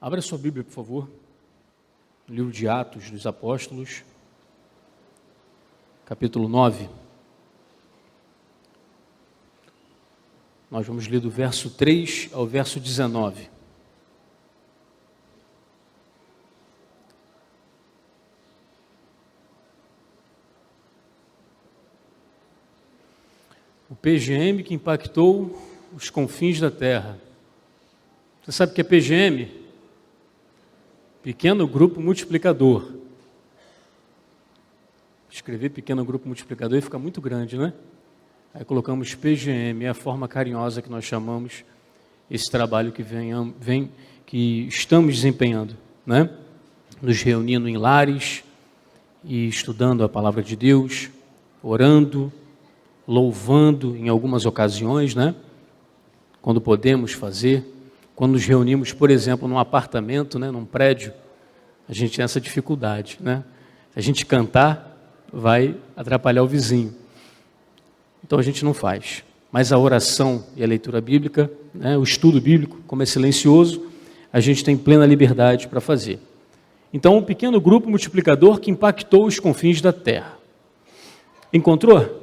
Abra sua Bíblia, por favor, no livro de Atos dos Apóstolos, capítulo 9. Nós vamos ler do verso 3 ao verso 19. O PGM que impactou os confins da terra. Você sabe o que é PGM? Pequeno Grupo Multiplicador. Escrever Pequeno Grupo Multiplicador e fica muito grande, né? Aí colocamos PGM, é a forma carinhosa que nós chamamos esse trabalho que estamos desempenhando, né? Nos reunindo em lares e estudando a palavra de Deus, orando, louvando em algumas ocasiões, né? Quando podemos fazer. Quando nos reunimos, por exemplo, num apartamento, né, num prédio, a gente tem essa dificuldade, né? Se a gente cantar, vai atrapalhar o vizinho. Então a gente não faz. Mas a oração e a leitura bíblica, né, o estudo bíblico, como é silencioso, a gente tem plena liberdade para fazer. Então, um pequeno grupo multiplicador que impactou os confins da terra. Encontrou?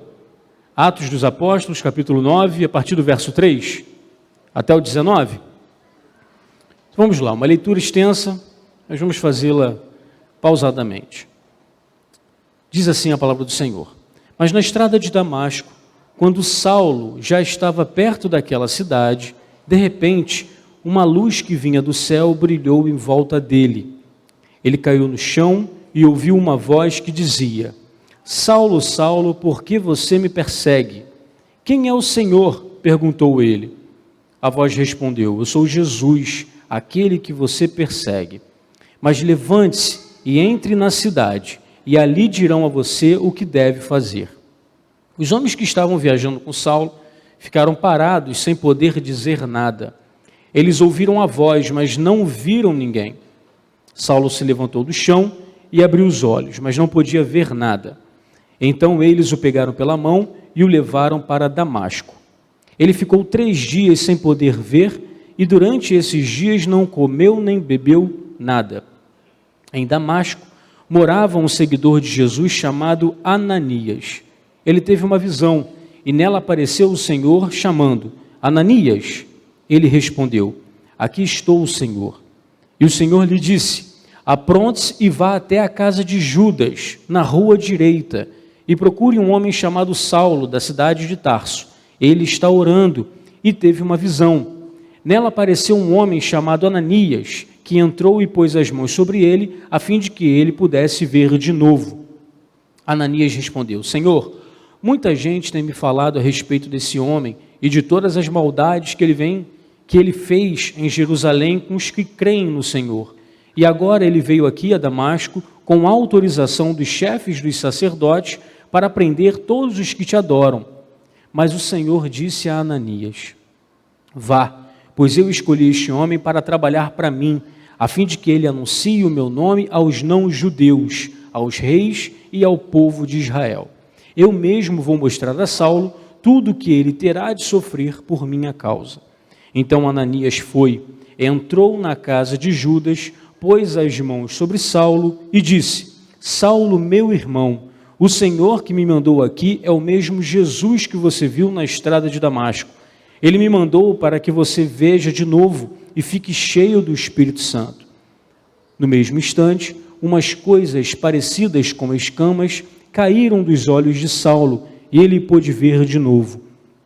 Atos dos Apóstolos, capítulo 9, a partir do verso 3 até o 19. Vamos lá, uma leitura extensa, mas vamos fazê-la pausadamente. Diz assim a palavra do Senhor: Mas na estrada de Damasco, quando Saulo já estava perto daquela cidade, de repente, uma luz que vinha do céu brilhou em volta dele. Ele caiu no chão e ouviu uma voz que dizia: Saulo, Saulo, por que você me persegue? Quem é o Senhor? Perguntou ele. A voz respondeu: Eu sou Jesus, aquele que você persegue. Mas levante-se e entre na cidade, e ali dirão a você o que deve fazer. Os homens que estavam viajando com Saulo ficaram parados sem poder dizer nada. Eles ouviram a voz, mas não viram ninguém. Saulo se levantou do chão e abriu os olhos, mas não podia ver nada. Então eles o pegaram pela mão e o levaram para Damasco. Ele ficou 3 dias sem poder ver, e durante esses dias não comeu nem bebeu nada. Em Damasco morava um seguidor de Jesus chamado Ananias. Ele teve uma visão e nela apareceu o Senhor chamando: Ananias. Ele respondeu: Aqui estou, Senhor. E o Senhor lhe disse: Apronte-se e vá até a casa de Judas, na rua direita, e procure um homem chamado Saulo, da cidade de Tarso. Ele está orando e teve uma visão. Nela apareceu um homem chamado Ananias, que entrou e pôs as mãos sobre ele, a fim de que ele pudesse ver de novo. Ananias respondeu: Senhor, muita gente tem me falado a respeito desse homem e de todas as maldades que ele fez em Jerusalém com os que creem no Senhor. E agora ele veio aqui a Damasco com autorização dos chefes dos sacerdotes para prender todos os que te adoram. Mas o Senhor disse a Ananias: Vá, pois eu escolhi este homem para trabalhar para mim, a fim de que ele anuncie o meu nome aos não-judeus, aos reis e ao povo de Israel. Eu mesmo vou mostrar a Saulo tudo o que ele terá de sofrer por minha causa. Então Ananias foi, entrou na casa de Judas, pôs as mãos sobre Saulo e disse: Saulo, meu irmão, o Senhor que me mandou aqui é o mesmo Jesus que você viu na estrada de Damasco. Ele me mandou para que você veja de novo e fique cheio do Espírito Santo. No mesmo instante, umas coisas parecidas com escamas caíram dos olhos de Saulo e ele pôde ver de novo.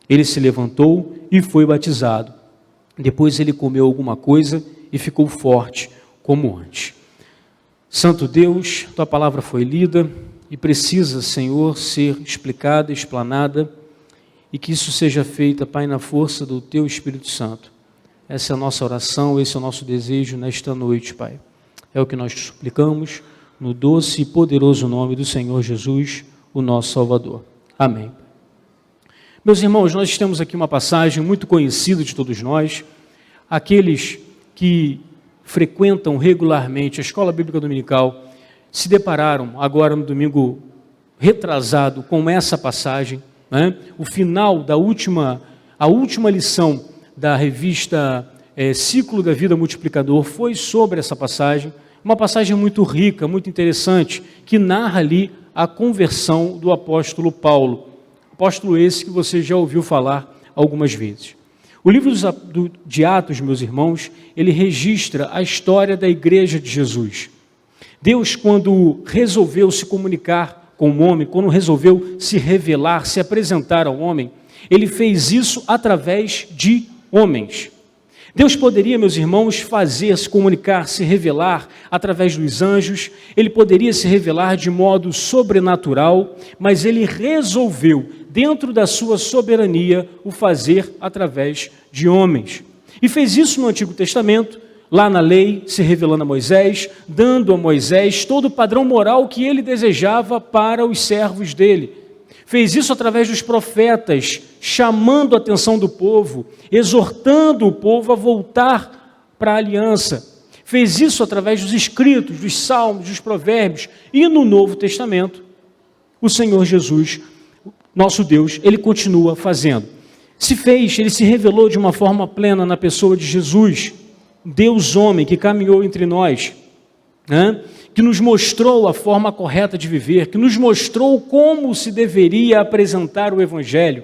Ele se levantou e foi batizado. Depois ele comeu alguma coisa e ficou forte, como antes. Santo Deus, tua palavra foi lida e precisa, Senhor, ser explicada, explanada, e que isso seja feito, Pai, na força do Teu Espírito Santo. Essa é a nossa oração, esse é o nosso desejo nesta noite, Pai. É o que nós te suplicamos, no doce e poderoso nome do Senhor Jesus, o nosso Salvador. Amém. Meus irmãos, nós temos aqui uma passagem muito conhecida de todos nós. Aqueles que frequentam regularmente a Escola Bíblica Dominical se depararam agora no domingo retrasado com essa passagem, né? O final da última lição da revista Ciclo da Vida Multiplicador foi sobre essa passagem, uma passagem muito rica, muito interessante, que narra ali a conversão do apóstolo Paulo. Apóstolo esse que você já ouviu falar algumas vezes. O livro de Atos, meus irmãos, ele registra a história da igreja de Jesus. Deus, quando resolveu se comunicar com o homem, quando resolveu se revelar, se apresentar ao homem, ele fez isso através de homens. Deus poderia, meus irmãos, se comunicar, se revelar através dos anjos, ele poderia se revelar de modo sobrenatural, mas ele resolveu, dentro da sua soberania, o fazer através de homens. E fez isso no Antigo Testamento, lá na lei, se revelando a Moisés, dando a Moisés todo o padrão moral que ele desejava para os servos dele. Fez isso através dos profetas, chamando a atenção do povo, exortando o povo a voltar para a aliança. Fez isso através dos escritos, dos salmos, dos provérbios. E no Novo Testamento, o Senhor Jesus, nosso Deus, ele continua fazendo. Ele se revelou de uma forma plena na pessoa de Jesus, Deus homem que caminhou entre nós, né? Que nos mostrou a forma correta de viver, que nos mostrou como se deveria apresentar o Evangelho.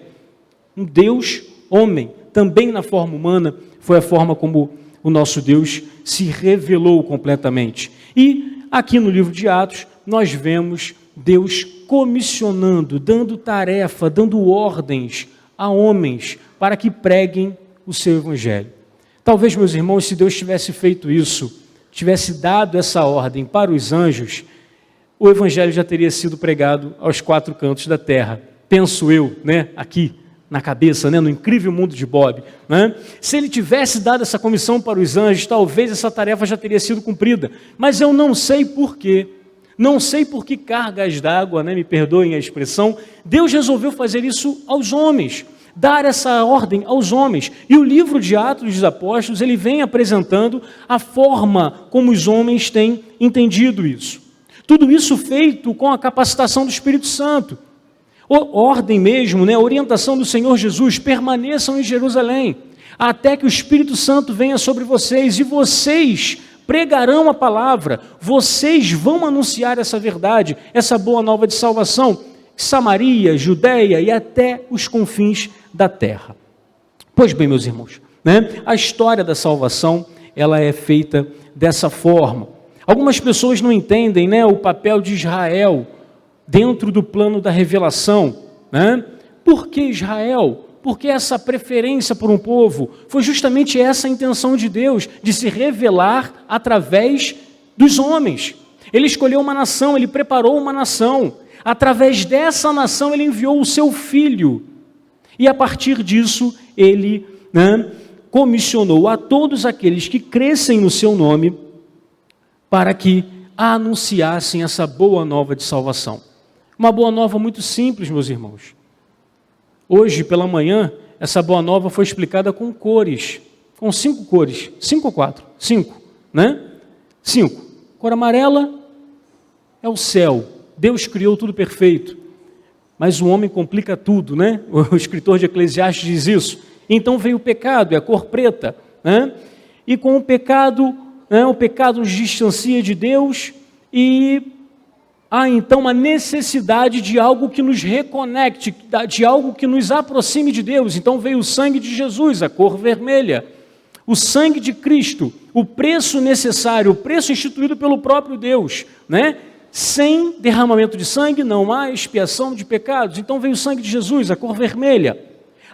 Um Deus homem, também na forma humana, foi a forma como o nosso Deus se revelou completamente. E aqui no livro de Atos, nós vemos Deus comissionando, dando tarefa, dando ordens a homens para que preguem o seu Evangelho. Talvez, meus irmãos, se Deus tivesse feito isso, tivesse dado essa ordem para os anjos, o Evangelho já teria sido pregado aos 4 cantos da terra. Penso eu, né, aqui na cabeça, né, no incrível mundo de Bob. Né? Se ele tivesse dado essa comissão para os anjos, talvez essa tarefa já teria sido cumprida. Mas eu não sei por quê. Não sei por que cargas d'água, né, me perdoem a expressão, Deus resolveu fazer isso aos homens. Dar essa ordem aos homens. E o livro de Atos dos Apóstolos, ele vem apresentando a forma como os homens têm entendido isso. Tudo isso feito com a capacitação do Espírito Santo. Ordem mesmo, né? A orientação do Senhor Jesus, permaneçam em Jerusalém, até que o Espírito Santo venha sobre vocês, e vocês pregarão a palavra, vocês vão anunciar essa verdade, essa boa nova de salvação, Samaria, Judeia e até os confins da terra. Pois bem, meus irmãos, né? A história da salvação, ela é feita dessa forma. Algumas pessoas não entendem, né, o papel de Israel dentro do plano da revelação. Né? Por que Israel? Porque essa preferência por um povo foi justamente essa a intenção de Deus, de se revelar através dos homens. Ele escolheu uma nação, ele preparou uma nação. Através dessa nação, ele enviou o seu filho. E a partir disso, ele, né, comissionou a todos aqueles que crescem no seu nome para que anunciassem essa boa nova de salvação. Uma boa nova muito simples, meus irmãos. Hoje, pela manhã, essa boa nova foi explicada com cores, com 5 cores. 5 ou 4? 5, né? 5. Cor amarela é o céu. Deus criou tudo perfeito, mas o homem complica tudo, né? O escritor de Eclesiastes diz isso. Então veio o pecado, é a cor preta, né? E com o pecado nos distancia de Deus e há então uma necessidade de algo que nos reconecte, de algo que nos aproxime de Deus. Então veio o sangue de Jesus, a cor vermelha, o sangue de Cristo, o preço necessário, o preço instituído pelo próprio Deus, né? Sem derramamento de sangue não há expiação de pecados. Então veio o sangue de Jesus, a cor vermelha.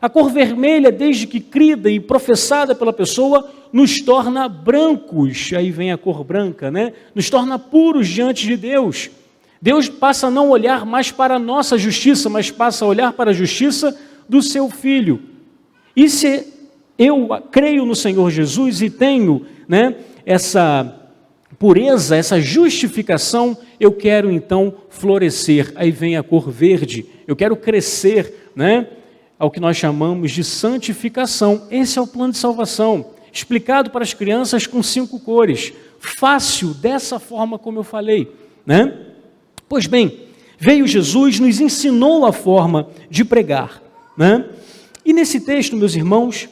A cor vermelha, desde que crida e professada pela pessoa, nos torna brancos. Aí vem a cor branca, né? Nos torna puros diante de Deus. Deus passa a não olhar mais para a nossa justiça, mas passa a olhar para a justiça do seu Filho. E se eu creio no Senhor Jesus e tenho, né, essa pureza, essa justificação, eu quero então florescer. Aí vem a cor verde. Eu quero crescer, né, ao que nós chamamos de santificação. Esse é o plano de salvação, explicado para as crianças com 5 cores. Fácil, dessa forma como eu falei, né? Pois bem, veio Jesus, nos ensinou a forma de pregar, né? E nesse texto, meus irmãos,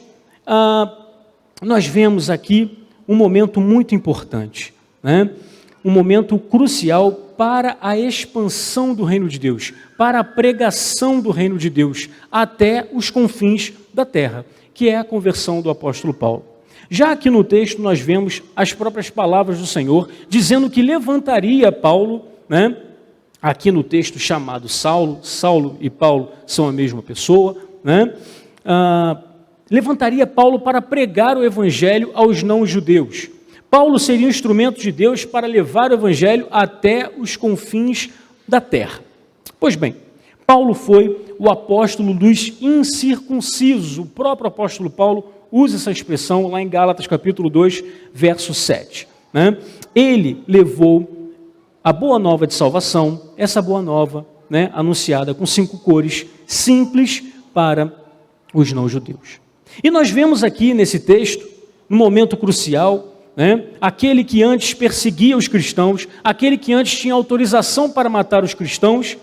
nós vemos aqui um momento muito importante, né? Um momento crucial para a expansão do reino de Deus, para a pregação do reino de Deus até os confins da terra, que é a conversão do apóstolo Paulo. Já aqui no texto nós vemos as próprias palavras do Senhor, dizendo que levantaria Paulo, né? Aqui no texto chamado Saulo, Saulo e Paulo são a mesma pessoa, né? Levantaria Paulo para pregar o evangelho aos não-judeus. Paulo seria um instrumento de Deus para levar o evangelho até os confins da terra. Pois bem, Paulo foi o apóstolo dos incircuncisos. O próprio apóstolo Paulo usa essa expressão lá em Gálatas capítulo 2, verso 7. Né? Ele levou a boa nova de salvação, essa boa nova, né, anunciada com 5 cores, simples para os não-judeus. E nós vemos aqui nesse texto, no momento crucial, né, aquele que antes perseguia os cristãos, aquele que antes tinha autorização para matar os cristãos,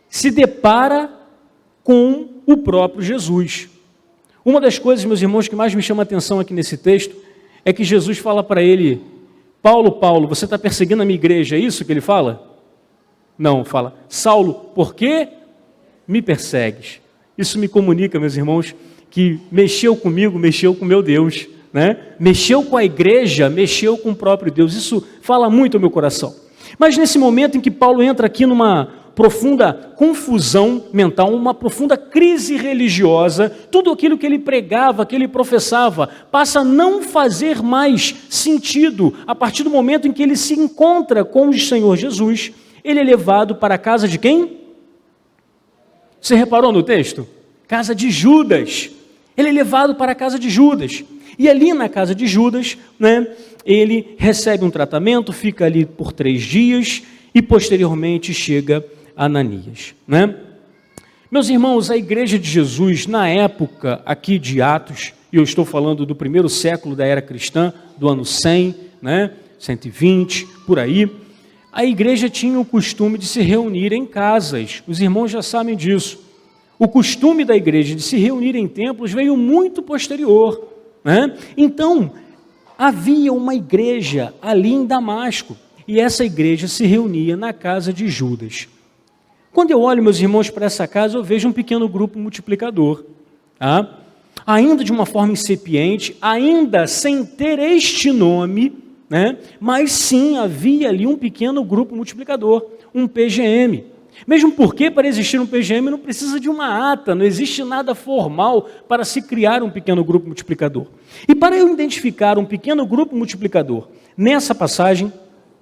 se depara com o próprio Jesus. Uma das coisas, meus irmãos, que mais me chama a atenção aqui nesse texto, é que Jesus fala para ele: Paulo, Paulo, você está perseguindo a minha igreja, é isso que ele fala? Não, fala: Saulo, por que me persegues? Isso me comunica, meus irmãos, que mexeu comigo, mexeu com meu Deus, né? Mexeu com a igreja, mexeu com o próprio Deus. Isso fala muito ao meu coração. Mas nesse momento em que Paulo entra aqui numa profunda confusão mental, uma profunda crise religiosa, tudo aquilo que ele pregava, que ele professava, passa a não fazer mais sentido a partir do momento em que ele se encontra com o Senhor Jesus. Ele é levado para a casa de quem? Você reparou no texto? Casa de Judas. Ele é levado para a casa de Judas. E ali na casa de Judas, né, ele recebe um tratamento, fica ali por 3 dias e posteriormente chega a Ananias. Né? Meus irmãos, a igreja de Jesus, na época aqui de Atos, e eu estou falando do primeiro século da era cristã, do ano 100, né, 120, por aí, a igreja tinha o costume de se reunir em casas. Os irmãos já sabem disso. O costume da igreja de se reunir em templos veio muito posterior. Né? Então, havia uma igreja ali em Damasco, e essa igreja se reunia na casa de Judas. Quando eu olho, meus irmãos, para essa casa, eu vejo um pequeno grupo multiplicador. Tá? Ainda de uma forma incipiente, ainda sem ter este nome, né? Mas sim, havia ali um pequeno grupo multiplicador, um PGM. Mesmo porque, para existir um PGM, não precisa de uma ata, não existe nada formal para se criar um pequeno grupo multiplicador. E para eu identificar um pequeno grupo multiplicador, nessa passagem,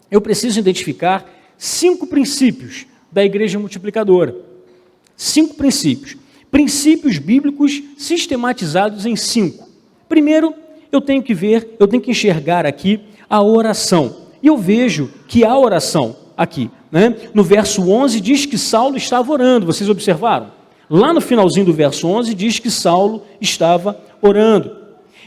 eu preciso identificar 5 princípios da igreja multiplicadora. 5 princípios. Princípios bíblicos sistematizados em 5. Primeiro, eu tenho que enxergar aqui a oração. E eu vejo que a oração aqui, né? No verso 11 diz que Saulo estava orando, vocês observaram? Lá no finalzinho do verso 11 diz que Saulo estava orando.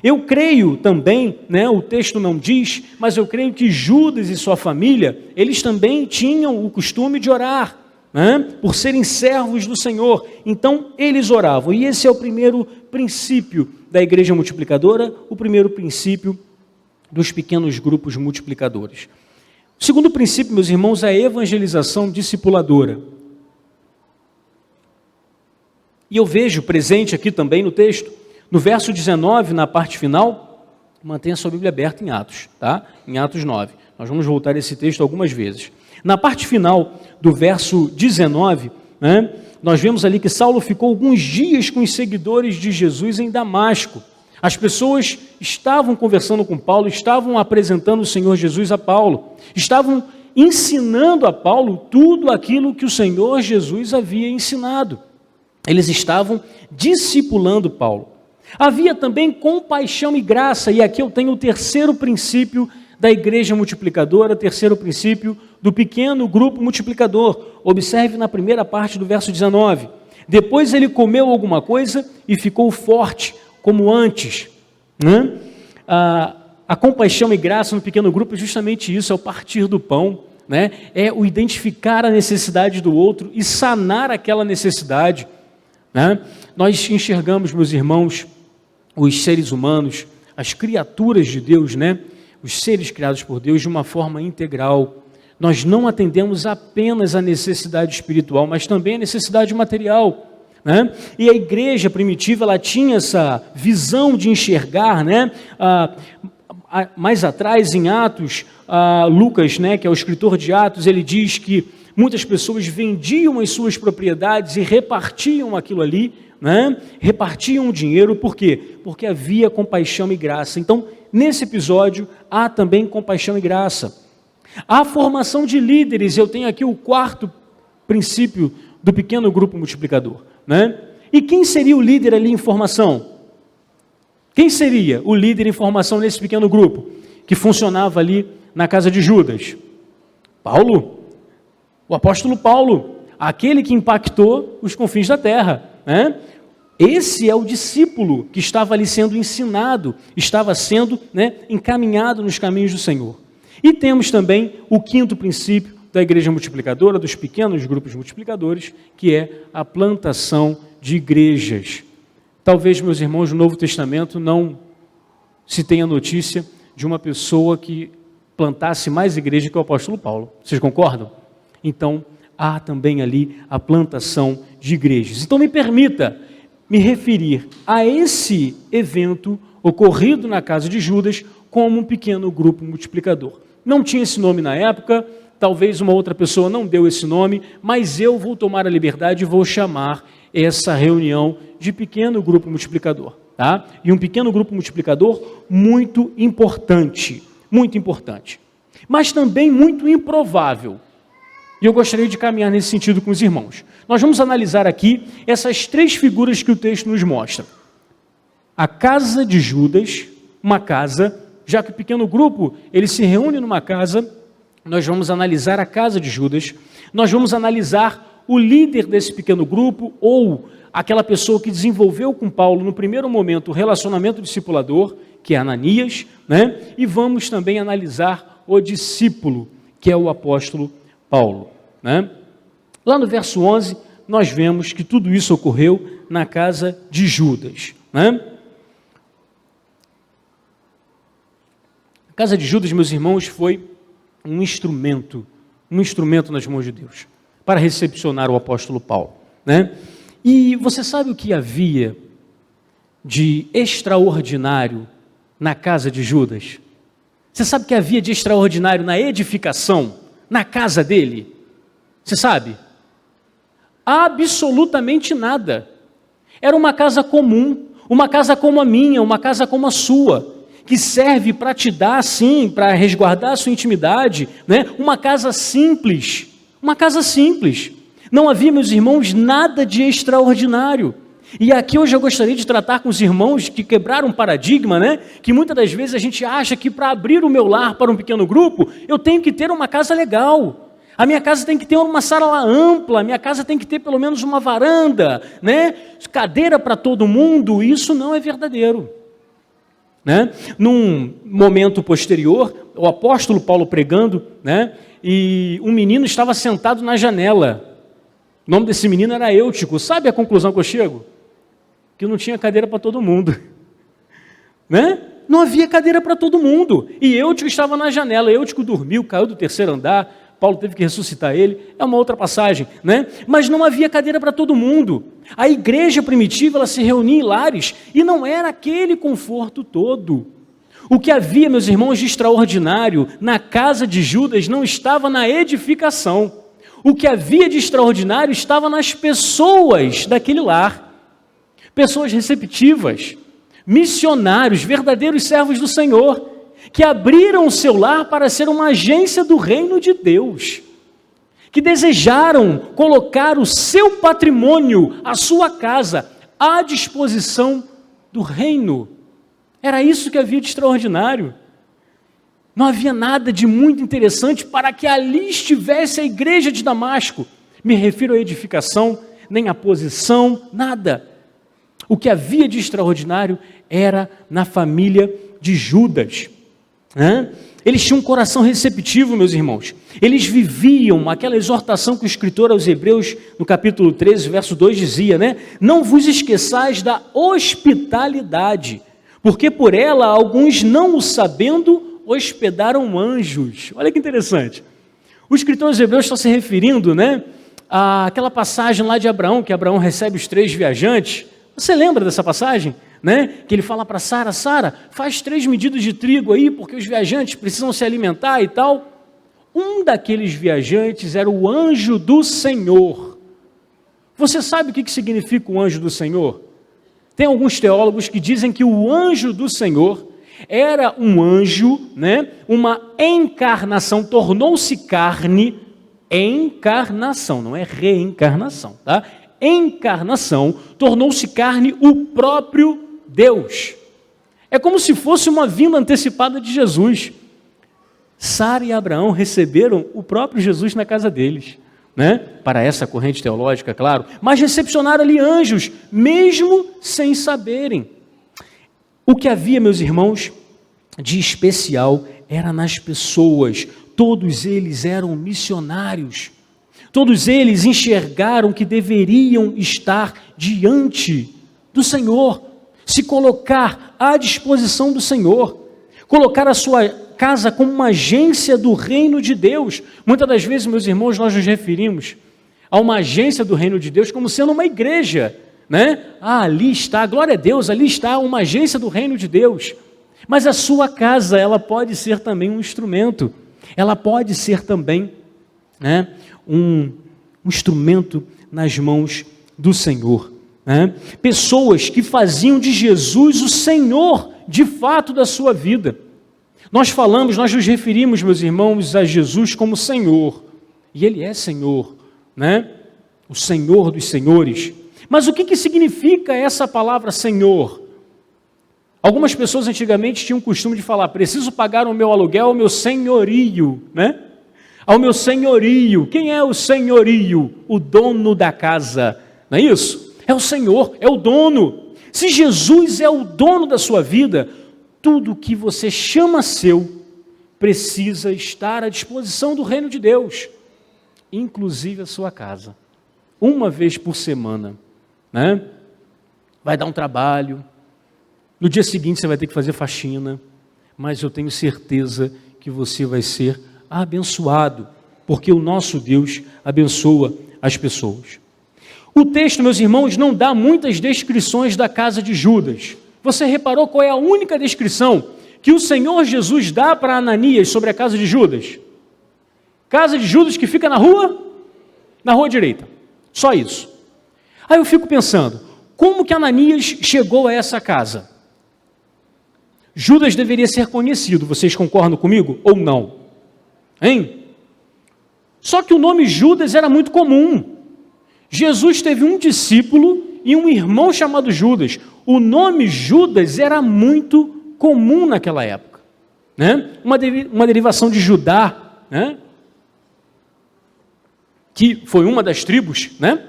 Eu creio também, né, o texto não diz, mas eu creio que Judas e sua família, eles também tinham o costume de orar, né, por serem servos do Senhor. Então, eles oravam. E esse é o primeiro princípio da igreja multiplicadora, o primeiro princípio dos pequenos grupos multiplicadores. O segundo princípio, meus irmãos, é a evangelização discipuladora. E eu vejo presente aqui também no texto, no verso 19, na parte final, mantenha sua Bíblia aberta em Atos, tá? Em Atos 9. Nós vamos voltar a esse texto algumas vezes. Na parte final do verso 19, né, nós vemos ali que Saulo ficou alguns dias com os seguidores de Jesus em Damasco. As pessoas estavam conversando com Paulo, estavam apresentando o Senhor Jesus a Paulo, estavam ensinando a Paulo tudo aquilo que o Senhor Jesus havia ensinado. Eles estavam discipulando Paulo. Havia também compaixão e graça, e aqui eu tenho o terceiro princípio da igreja multiplicadora, terceiro princípio do pequeno grupo multiplicador. Observe na primeira parte do verso 19. Depois ele comeu alguma coisa e ficou forte, como antes. Né? A compaixão e graça no pequeno grupo é justamente isso, é o partir do pão, né? É o identificar a necessidade do outro e sanar aquela necessidade. Né? Nós enxergamos, meus irmãos, os seres humanos, as criaturas de Deus, né? Os seres criados por Deus de uma forma integral. Nós não atendemos apenas a necessidade espiritual, mas também a necessidade material, né? E a igreja primitiva, ela tinha essa visão de enxergar, né? Mais atrás, em Atos, Lucas, né, que é o escritor de Atos, ele diz que muitas pessoas vendiam as suas propriedades e repartiam aquilo ali, né? Repartiam o dinheiro, por quê? Porque havia compaixão e graça. Então, nesse episódio, há também compaixão e graça. A formação de líderes, eu tenho aqui o quarto princípio do pequeno grupo multiplicador, né? E quem seria o líder ali em formação? Quem seria o líder em formação nesse pequeno grupo que funcionava ali na casa de Judas? Paulo, o apóstolo Paulo, aquele que impactou os confins da terra, né? Esse é o discípulo que estava ali sendo ensinado, estava sendo, né, encaminhado nos caminhos do Senhor. E temos também o quinto princípio da igreja multiplicadora, dos pequenos grupos multiplicadores, que é a plantação de igrejas. Talvez, meus irmãos, no Novo Testamento não se tenha notícia de uma pessoa que plantasse mais igreja que o apóstolo Paulo. Vocês concordam? Então, há também ali a plantação de igrejas. Então, me permita me referir a esse evento ocorrido na casa de Judas como um pequeno grupo multiplicador. Não tinha esse nome na época, talvez uma outra pessoa não deu esse nome, mas eu vou tomar a liberdade e vou chamar essa reunião de pequeno grupo multiplicador, tá? E um pequeno grupo multiplicador muito importante, mas também muito improvável. E eu gostaria de caminhar nesse sentido com os irmãos. Nós vamos analisar aqui essas três figuras que o texto nos mostra. A casa de Judas, uma casa, já que o pequeno grupo, ele se reúne numa casa, nós vamos analisar a casa de Judas, nós vamos analisar o líder desse pequeno grupo, ou aquela pessoa que desenvolveu com Paulo, no primeiro momento, o relacionamento discipulador, que é Ananias, né? E vamos também analisar o discípulo, que é o apóstolo Paulo, né? Lá no verso 11, nós vemos que tudo isso ocorreu na casa de Judas, né? A casa de Judas, meus irmãos, foi um instrumento nas mãos de Deus, para recepcionar o apóstolo Paulo, né? E você sabe o que havia de extraordinário na casa de Judas? Você sabe o que havia de extraordinário na edificação, na casa dele? Você sabe? Absolutamente nada. Era uma casa comum, uma casa como a minha, uma casa como a sua, que serve para te dar, sim, para resguardar a sua intimidade, né? Uma casa simples. Não havia, meus irmãos, nada de extraordinário. E aqui hoje eu gostaria de tratar com os irmãos que quebraram um paradigma, né? Que muitas das vezes a gente acha que para abrir o meu lar para um pequeno grupo, eu tenho que ter uma casa legal. A minha casa tem que ter uma sala ampla, a minha casa tem que ter pelo menos uma varanda, né? Cadeira para todo mundo. Isso não é verdadeiro, né? Num momento posterior, o apóstolo Paulo pregando, né? E um menino estava sentado na janela. O nome desse menino era Eutico. Sabe a conclusão que eu chego? Que não tinha cadeira para todo mundo, né? Não havia cadeira para todo mundo. E Eutico estava na janela. Eutico dormiu, caiu do terceiro andar. Paulo teve que ressuscitar ele. É uma outra passagem, né? Mas não havia cadeira para todo mundo. A igreja primitiva, ela se reunia em lares e não era aquele conforto todo. O que havia, meus irmãos, de extraordinário na casa de Judas não estava na edificação. O que havia de extraordinário estava nas pessoas daquele lar. Pessoas receptivas, missionários, verdadeiros servos do Senhor, que abriram o seu lar para ser uma agência do reino de Deus, que desejaram colocar o seu patrimônio, a sua casa, à disposição do reino. Era isso que havia de extraordinário. Não havia nada de muito interessante para que ali estivesse a igreja de Damasco. Me refiro à edificação, nem à posição, nada. O que havia de extraordinário era na família de Judas, né? Eles tinham um coração receptivo, meus irmãos. Eles viviam aquela exortação que o escritor aos Hebreus, no capítulo 13, verso 2, dizia, né? Não vos esqueçais da hospitalidade, porque por ela alguns, não o sabendo, hospedaram anjos. Olha que interessante. O escritor aos Hebreus está se referindo, né, àquela passagem lá de Abraão, que Abraão recebe os 3 viajantes. Você lembra dessa passagem? Né? Que ele fala para Sara, Sara, faz 3 medidas de trigo aí, porque os viajantes precisam se alimentar e tal. Um daqueles viajantes era o anjo do Senhor. Você sabe o que significa o anjo do Senhor? Tem alguns teólogos que dizem que o anjo do Senhor era um anjo, né? Uma encarnação, tornou-se carne, encarnação, não é reencarnação, tá? Encarnação, tornou-se carne o próprio Deus. É como se fosse uma vinda antecipada de Jesus. Sara e Abraão receberam o próprio Jesus na casa deles, né? Para essa corrente teológica, claro, mas recepcionaram ali anjos, mesmo sem saberem. O que havia, meus irmãos, de especial era nas pessoas. Todos eles eram missionários. Todos eles enxergaram que deveriam estar diante do Senhor, se colocar à disposição do Senhor, colocar a sua casa como uma agência do reino de Deus. Muitas das vezes, meus irmãos, nós nos referimos a uma agência do reino de Deus como sendo uma igreja, né? Ali está, glória a Deus, ali está uma agência do reino de Deus. Mas a sua casa, ela pode ser também um instrumento, ela pode ser também, né, um instrumento nas mãos do Senhor, né? Pessoas que faziam de Jesus o Senhor, de fato, da sua vida. Nós nos referimos, meus irmãos, a Jesus como Senhor, e Ele é Senhor, né? O Senhor dos senhores. Mas o que significa essa palavra Senhor? Algumas pessoas antigamente tinham o costume de falar, preciso pagar o meu aluguel ao meu senhorio, né? Ao meu senhorio. Quem é o senhorio? O dono da casa, não é isso? É o Senhor, é o dono. Se Jesus é o dono da sua vida, tudo que você chama seu precisa estar à disposição do reino de Deus, inclusive a sua casa. Uma vez por semana, né? Vai dar um trabalho, no dia seguinte você vai ter que fazer faxina, mas eu tenho certeza que você vai ser abençoado, porque o nosso Deus abençoa as pessoas. O texto, meus irmãos, não dá muitas descrições da casa de Judas. Você reparou qual é a única descrição que o Senhor Jesus dá para Ananias sobre a casa de Judas? Casa de Judas que fica na rua direita. Só isso. Aí eu fico pensando, como que Ananias chegou a essa casa? Judas deveria ser conhecido, vocês concordam comigo ou não? Hein? Só que o nome Judas era muito comum. Jesus teve um discípulo e um irmão chamado Judas. O nome Judas era muito comum naquela época, né? Uma derivação de Judá, né? Que foi uma das tribos, né?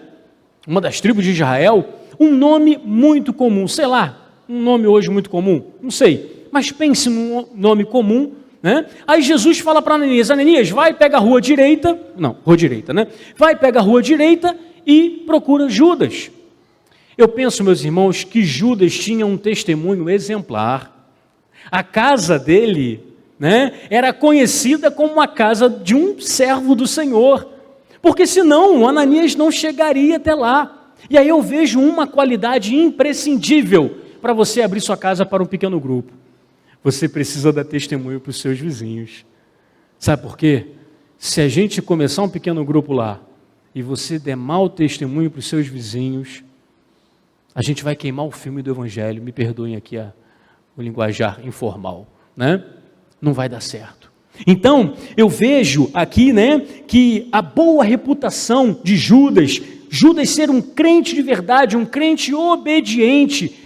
Uma das tribos de Israel. Um nome muito comum, sei lá, um nome hoje muito comum, não sei, mas pense num nome comum, né? Aí Jesus fala para Ananias, Ananias, vai, pega a rua direita, né? Vai, pega a rua direita e procura Judas. Eu penso, meus irmãos, que Judas tinha um testemunho exemplar. A casa dele, né, era conhecida como a casa de um servo do Senhor, porque senão Ananias não chegaria até lá. E aí eu vejo uma qualidade imprescindível para você abrir sua casa para um pequeno grupo. Você precisa dar testemunho para os seus vizinhos. Sabe por quê? Se a gente começar um pequeno grupo lá e você der mau testemunho para os seus vizinhos, a gente vai queimar o filme do Evangelho. Me perdoem aqui o linguajar informal, né? Não vai dar certo. Então, eu vejo aqui, né, que a boa reputação de Judas ser um crente de verdade, um crente obediente,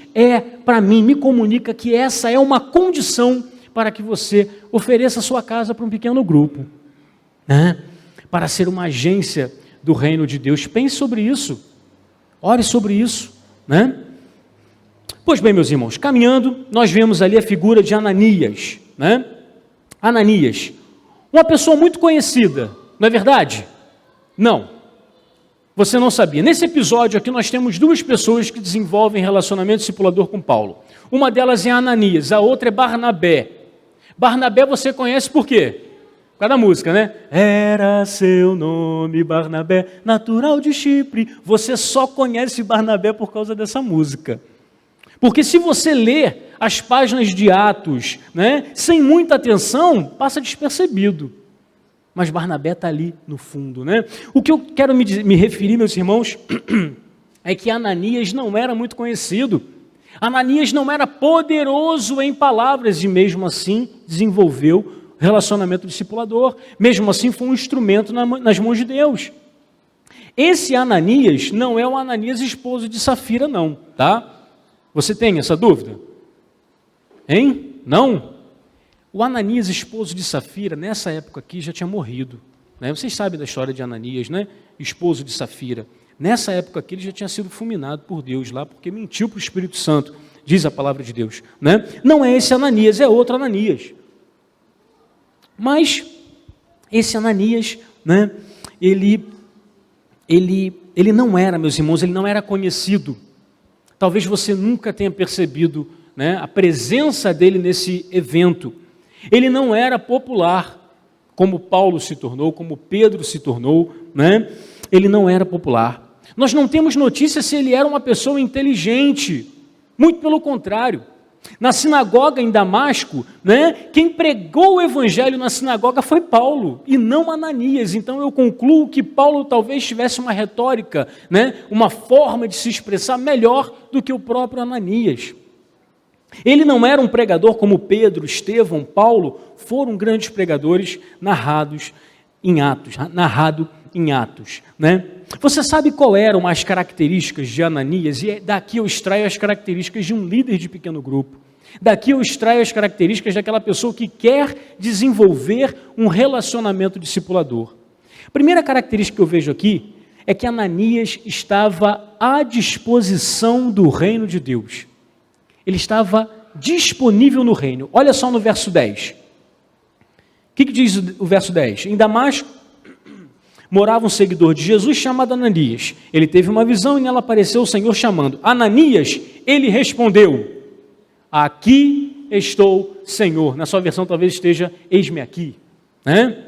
para mim, me comunica que essa é uma condição para que você ofereça a sua casa para um pequeno grupo, né? Para ser uma agência do reino de Deus. Pense sobre isso, ore sobre isso, né? Pois bem, meus irmãos, caminhando, nós vemos ali a figura de Ananias, né? Ananias, uma pessoa muito conhecida, não é verdade? Não. Você não sabia. Nesse episódio aqui nós temos duas pessoas que desenvolvem relacionamento discipulador com Paulo. Uma delas é Ananias, a outra é Barnabé. Barnabé você conhece por quê? Por causa da música, né? Era seu nome Barnabé, natural de Chipre. Você só conhece Barnabé por causa dessa música. Porque se você ler as páginas de Atos, né, sem muita atenção, passa despercebido. Mas Barnabé está ali no fundo, né? O que eu quero me referir, meus irmãos, é que Ananias não era muito conhecido. Ananias não era poderoso em palavras e mesmo assim desenvolveu relacionamento discipulador. Mesmo assim foi um instrumento nas mãos de Deus. Esse Ananias não é o Ananias esposo de Safira não, tá? Você tem essa dúvida? Hein? Não? O Ananias, esposo de Safira, nessa época aqui já tinha morrido. Né? Vocês sabem da história de Ananias, né? Esposo de Safira. Nessa época aqui ele já tinha sido fulminado por Deus lá, porque mentiu para o Espírito Santo, diz a palavra de Deus. Né? Não é esse Ananias, é outro Ananias. Mas esse Ananias, né? ele não era, meus irmãos, ele não era conhecido. Talvez você nunca tenha percebido, né, a presença dele nesse evento. Ele não era popular, como Paulo se tornou, como Pedro se tornou, né? Ele não era popular. Nós não temos notícia se ele era uma pessoa inteligente, muito pelo contrário. Na sinagoga em Damasco, né, quem pregou o evangelho na sinagoga foi Paulo, e não Ananias. Então eu concluo que Paulo talvez tivesse uma retórica, né, uma forma de se expressar melhor do que o próprio Ananias. Ele não era um pregador como Pedro, Estevão, Paulo, foram grandes pregadores narrado em Atos. Né? Você sabe qual eram as características de Ananias? E daqui eu extraio as características de um líder de pequeno grupo. Daqui eu extraio as características daquela pessoa que quer desenvolver um relacionamento discipulador. A primeira característica que eu vejo aqui é que Ananias estava à disposição do reino de Deus. Ele estava disponível no reino. Olha só no verso 10. O que diz o verso 10? Em Damasco morava um seguidor de Jesus chamado Ananias. Ele teve uma visão e nela apareceu o Senhor chamando. Ananias, ele respondeu, aqui estou, Senhor. Na sua versão talvez esteja, eis-me aqui. Né?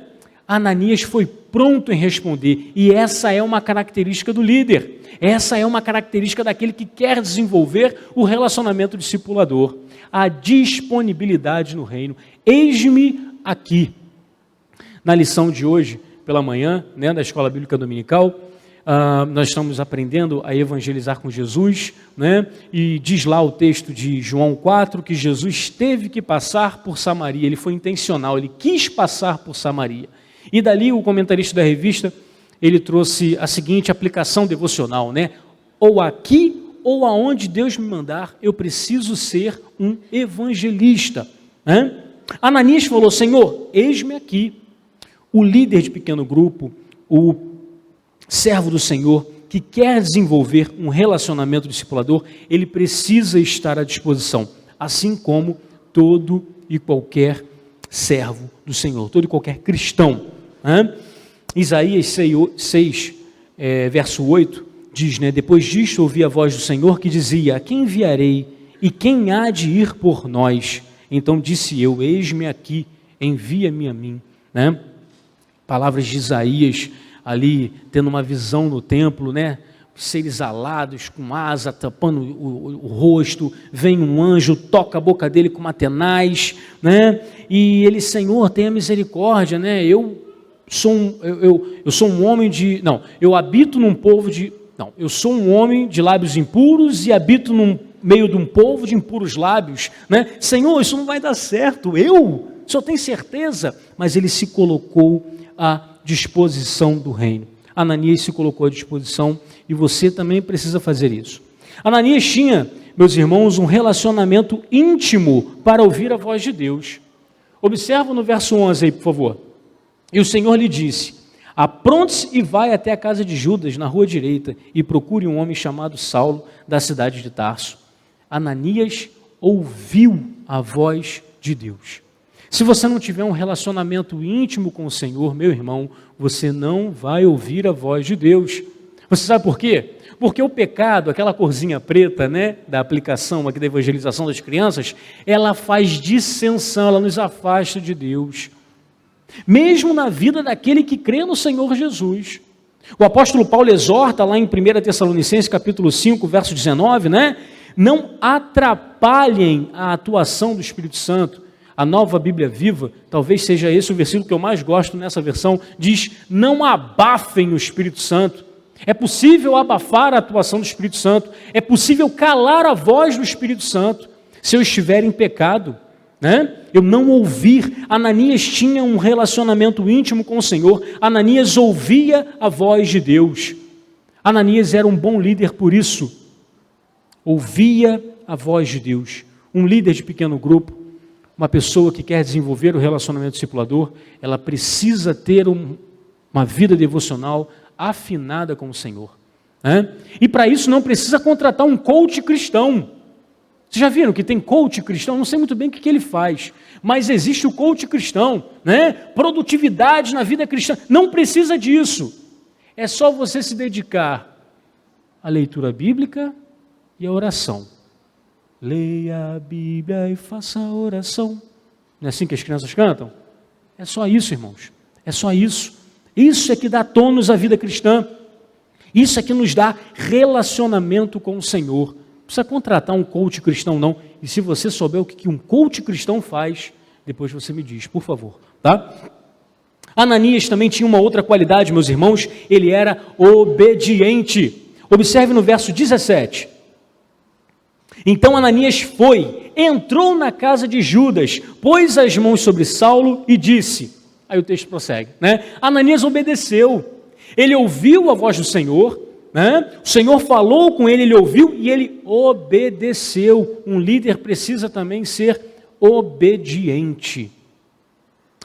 Ananias foi pronto em responder. E essa é uma característica do líder. Essa é uma característica daquele que quer desenvolver o relacionamento discipulador. A disponibilidade no reino. Eis-me aqui. Na lição de hoje, pela manhã, né, da Escola Bíblica Dominical, nós estamos aprendendo a evangelizar com Jesus, né, e diz lá o texto de João 4, que Jesus teve que passar por Samaria. Ele foi intencional, ele quis passar por Samaria. E dali o comentarista da revista, ele trouxe a seguinte aplicação devocional, né? Ou aqui ou aonde Deus me mandar, eu preciso ser um evangelista. Né? Ananias falou, Senhor, eis-me aqui. O líder de pequeno grupo, o servo do Senhor, que quer desenvolver um relacionamento discipulador, ele precisa estar à disposição, assim como todo e qualquer servo do Senhor, todo e qualquer cristão. Né? Isaías 6, verso 8, diz, né, depois disto ouvi a voz do Senhor que dizia, a quem enviarei e quem há de ir por nós? Então disse eu, eis-me aqui, envia-me a mim. Né? Palavras de Isaías ali, tendo uma visão no templo, né? Seres alados, com asa, tapando o rosto, vem um anjo, toca a boca dele com uma tenaz, né? E ele, Senhor, tenha misericórdia, né? Eu sou um homem de... Não, eu habito num povo de... Não, eu sou um homem de lábios impuros e habito no meio de um povo de impuros lábios, né? Senhor, isso não vai dar certo, o senhor tem certeza? Mas ele se colocou à disposição do reino. Ananias se colocou à disposição e você também precisa fazer isso. Ananias tinha, meus irmãos, um relacionamento íntimo para ouvir a voz de Deus. Observa no verso 11 aí, por favor. E o Senhor lhe disse, apronte-se e vai até a casa de Judas, na rua direita, e procure um homem chamado Saulo, da cidade de Tarso. Ananias ouviu a voz de Deus. Se você não tiver um relacionamento íntimo com o Senhor, meu irmão, você não vai ouvir a voz de Deus. Você sabe por quê? Porque o pecado, aquela corzinha preta, né, da aplicação aqui da evangelização das crianças, ela faz dissensão, ela nos afasta de Deus. Mesmo na vida daquele que crê no Senhor Jesus. O apóstolo Paulo exorta lá em 1 Tessalonicenses capítulo 5, verso 19, né? Não atrapalhem a atuação do Espírito Santo. A Nova Bíblia Viva, talvez seja esse o versículo que eu mais gosto nessa versão, diz, não abafem o Espírito Santo. É possível abafar a atuação do Espírito Santo, é possível calar a voz do Espírito Santo, se eu estiver em pecado, né? Eu não ouvir. Ananias tinha um relacionamento íntimo com o Senhor, Ananias ouvia a voz de Deus. Ananias era um bom líder por isso, ouvia a voz de Deus. Um líder de pequeno grupo, uma pessoa que quer desenvolver o relacionamento discipulador, ela precisa ter uma vida devocional afinada com o Senhor, né? E para isso não precisa contratar um coach cristão. Vocês já viram que tem coach cristão? Não sei muito bem o que ele faz, mas existe o coach cristão, né? Produtividade na vida cristã. Não precisa disso. É só você se dedicar à leitura bíblica e à oração. Leia a Bíblia e faça a oração. Não é assim que as crianças cantam? É só isso, irmãos. É só isso. Isso é que dá tônus à vida cristã. Isso é que nos dá relacionamento com o Senhor. Não precisa contratar um coach cristão, não. E se você souber o que um coach cristão faz, depois você me diz, por favor, tá? Ananias também tinha uma outra qualidade, meus irmãos. Ele era obediente. Observe no verso 17. Então Ananias foi, entrou na casa de Judas, pôs as mãos sobre Saulo e disse... Aí o texto prossegue, né? Ananias obedeceu, ele ouviu a voz do Senhor, né? O Senhor falou com ele, ele ouviu e ele obedeceu. Um líder precisa também ser obediente.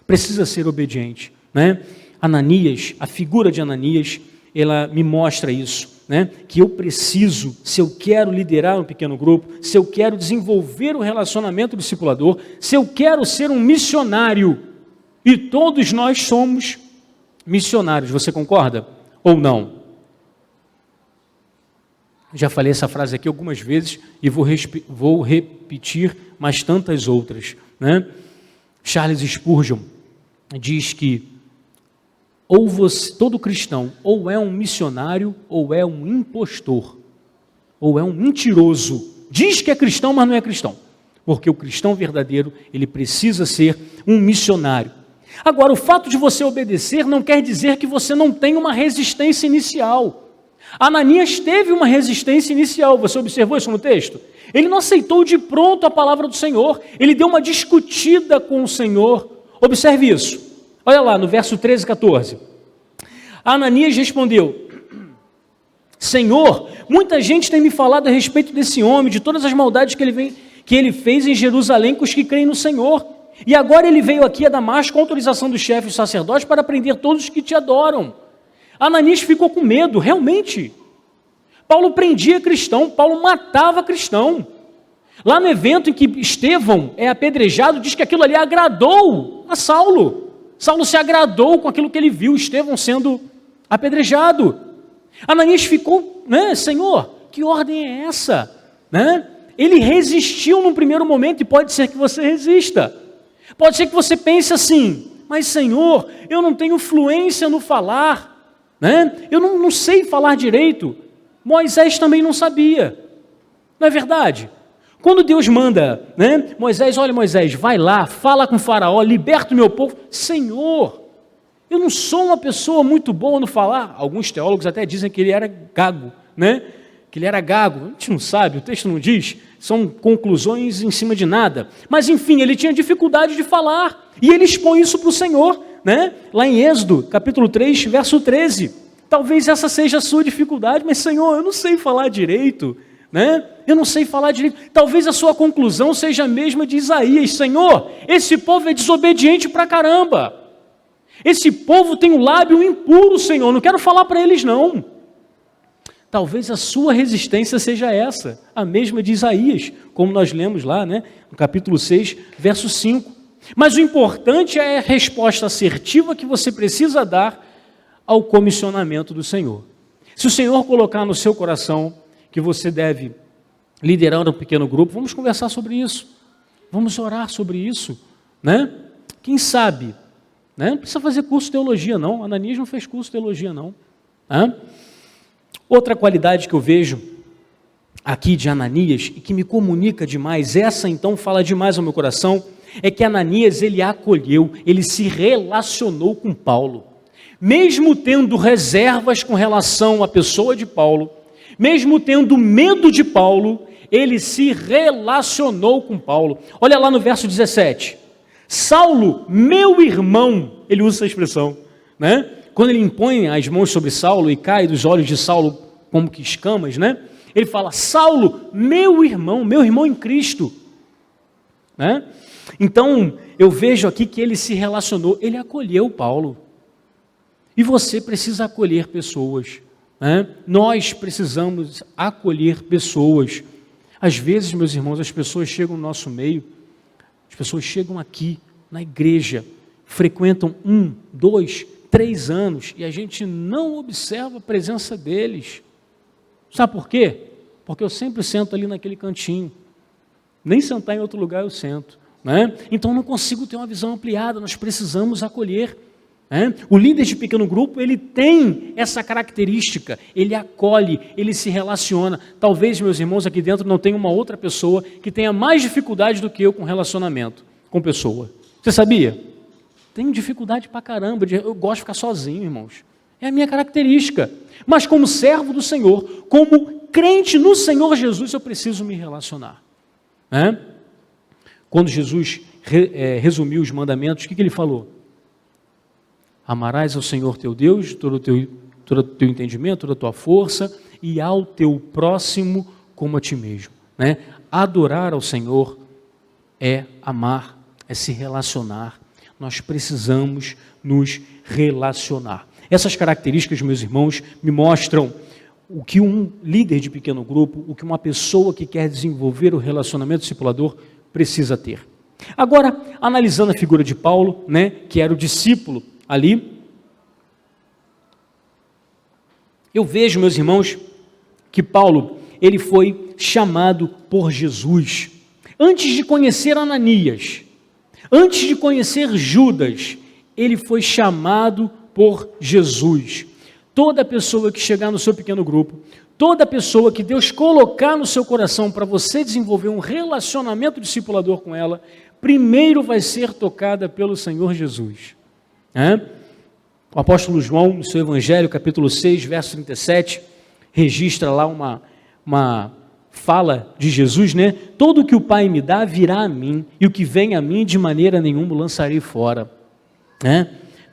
Precisa ser obediente, né? Ananias, a figura de Ananias, ela me mostra isso, né? Que eu preciso, se eu quero liderar um pequeno grupo, se eu quero desenvolver o relacionamento discipulador, se eu quero ser um missionário, e todos nós somos missionários, você concorda ou não? Já falei essa frase aqui algumas vezes e vou repetir mais tantas outras, né? Charles Spurgeon diz que todo cristão ou é um missionário ou é um impostor, ou é um mentiroso. Diz que é cristão, mas não é cristão. Porque o cristão verdadeiro, ele precisa ser um missionário. Agora, o fato de você obedecer não quer dizer que você não tem uma resistência inicial. Ananias teve uma resistência inicial, você observou isso no texto? Ele não aceitou de pronto a palavra do Senhor, ele deu uma discutida com o Senhor. Observe isso, olha lá no verso 13 e 14. Ananias respondeu, Senhor, muita gente tem me falado a respeito desse homem, de todas as maldades que ele fez em Jerusalém com os que creem no Senhor. E agora ele veio aqui a Damasco com autorização dos chefes sacerdotes para prender todos os que te adoram. Ananias ficou com medo, realmente. Paulo prendia cristão, Paulo matava cristão. Lá no evento em que Estevão é apedrejado, diz que aquilo ali agradou a Saulo. Saulo se agradou com aquilo que ele viu, Estevão sendo apedrejado. Ananias ficou, né, Senhor, que ordem é essa? Né? Ele resistiu num primeiro momento e pode ser que você resista. Pode ser que você pense assim, mas Senhor, eu não tenho fluência no falar, né? Eu não sei falar direito. Moisés também não sabia, não é verdade? Quando Deus manda, né? Moisés, olha Moisés, vai lá, fala com o faraó, liberta o meu povo. Senhor, eu não sou uma pessoa muito boa no falar. Alguns teólogos até dizem que ele era gago, né? Que ele era gago, a gente não sabe, o texto não diz, são conclusões em cima de nada. Mas enfim, ele tinha dificuldade de falar, e ele expõe isso para o Senhor, né? Lá em Êxodo, capítulo 3, verso 13. Talvez essa seja a sua dificuldade, mas Senhor, eu não sei falar direito, né? Eu não sei falar direito. Talvez a sua conclusão seja a mesma de Isaías. Senhor, esse povo é desobediente pra caramba. Esse povo tem o lábio impuro, Senhor, não quero falar para eles não. Talvez a sua resistência seja essa, a mesma de Isaías, como nós lemos lá, né, no capítulo 6, verso 5. Mas o importante é a resposta assertiva que você precisa dar ao comissionamento do Senhor. Se o Senhor colocar no seu coração que você deve liderar um pequeno grupo, vamos conversar sobre isso. Vamos orar sobre isso, né? Quem sabe, né? Não precisa fazer curso de teologia, não. Ananias não fez curso de teologia, não. Outra qualidade que eu vejo aqui de Ananias e que me comunica demais, essa então fala demais ao meu coração, é que Ananias, ele acolheu, ele se relacionou com Paulo. Mesmo tendo reservas com relação à pessoa de Paulo, mesmo tendo medo de Paulo, ele se relacionou com Paulo. Olha lá no verso 17. Saulo, meu irmão, ele usa essa expressão, né? Quando ele impõe as mãos sobre Saulo e cai dos olhos de Saulo como que escamas, né? Ele fala, Saulo, meu irmão em Cristo, né? Então, eu vejo aqui que ele se relacionou, ele acolheu Paulo. E você precisa acolher pessoas, né? Nós precisamos acolher pessoas. Às vezes, meus irmãos, as pessoas chegam no nosso meio, as pessoas chegam aqui na igreja, frequentam 1, 2, 3 anos e a gente não observa a presença deles. Sabe por quê? Porque eu sempre sento ali naquele cantinho. Nem sentar em outro lugar eu sento, né? Então eu não consigo ter uma visão ampliada, nós precisamos acolher. O líder de pequeno grupo, ele tem essa característica, ele acolhe, ele se relaciona. Talvez, meus irmãos, aqui dentro não tenha uma outra pessoa que tenha mais dificuldade do que eu com relacionamento com pessoa. Você sabia? Tenho dificuldade pra caramba, eu gosto de ficar sozinho, irmãos. É a minha característica. Mas como servo do Senhor, como crente no Senhor Jesus, eu preciso me relacionar. Quando Jesus resumiu os mandamentos, o que ele falou? Amarás ao Senhor teu Deus, todo o teu entendimento, toda a tua força, e ao teu próximo como a ti mesmo. Né? Adorar ao Senhor é amar, é se relacionar. Nós precisamos nos relacionar. Essas características, meus irmãos, me mostram o que um líder de pequeno grupo, o que uma pessoa que quer desenvolver o relacionamento discipulador precisa ter. Agora, analisando a figura de Paulo, né, que era o discípulo ali, eu vejo, meus irmãos, que Paulo, ele foi chamado por Jesus. Antes de conhecer Ananias, antes de conhecer Judas, ele foi chamado por Jesus. Toda pessoa que chegar no seu pequeno grupo, toda pessoa que Deus colocar no seu coração para você desenvolver um relacionamento discipulador com ela, primeiro vai ser tocada pelo Senhor Jesus. O apóstolo João, no seu Evangelho, capítulo 6, verso 37, registra lá uma fala de Jesus, né? Todo o que o Pai me dá virá a mim, e o que vem a mim de maneira nenhuma o lançarei fora.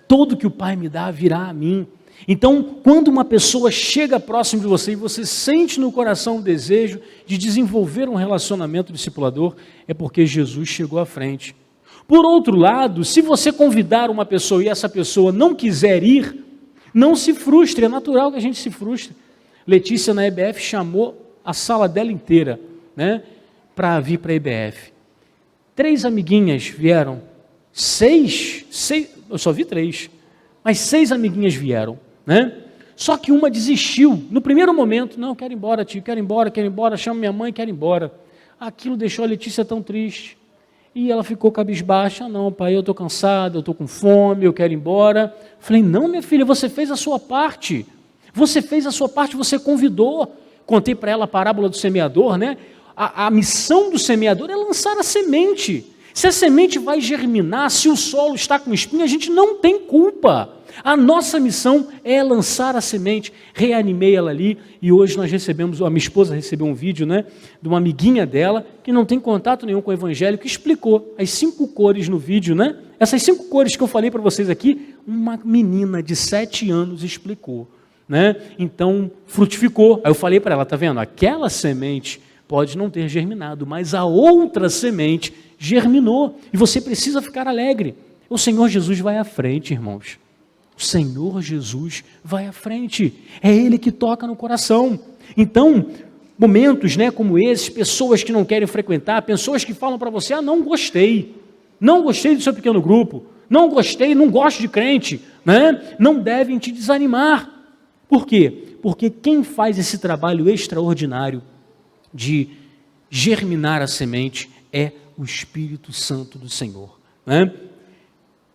Todo o que o Pai me dá virá a mim. Então, quando uma pessoa chega próximo de você e você sente no coração o desejo de desenvolver um relacionamento discipulador, é porque Jesus chegou à frente. Por outro lado, se você convidar uma pessoa e essa pessoa não quiser ir, não se frustre, é natural que a gente se frustre. Letícia na EBF chamou a sala dela inteira, né, para vir para a EBF. 3 amiguinhas vieram, 6, eu só vi 3, mas 6 amiguinhas vieram, né? Só que uma desistiu, no primeiro momento, não, quero ir embora, tio, quero ir embora, chama minha mãe, quero ir embora. Aquilo deixou a Letícia tão triste. E ela ficou cabisbaixa, não, pai, eu estou cansada, eu estou com fome, eu quero ir embora. Falei, não, minha filha, você fez a sua parte. Você fez a sua parte, você convidou. Contei para ela a parábola do semeador, né? A missão do semeador é lançar a semente. Se a semente vai germinar, se o solo está com espinho, a gente não tem culpa. A nossa missão é lançar a semente. Reanimei ela ali e hoje nós recebemos, a minha esposa recebeu um vídeo, né, de uma amiguinha dela que não tem contato nenhum com o evangelho, que explicou as 5 cores no vídeo, né? Essas 5 cores que eu falei para vocês aqui, uma menina de 7 anos explicou, né? Então frutificou. Aí eu falei para ela, tá vendo? Aquela semente pode não ter germinado, mas a outra semente germinou e você precisa ficar alegre. O Senhor Jesus vai à frente, irmãos. O Senhor Jesus vai à frente, é Ele que toca no coração. Então, momentos, né, como esses, pessoas que não querem frequentar, pessoas que falam para você, não gostei do seu pequeno grupo, não gosto de crente, né? Não devem te desanimar. Por quê? Porque quem faz esse trabalho extraordinário de germinar a semente é o Espírito Santo do Senhor, né?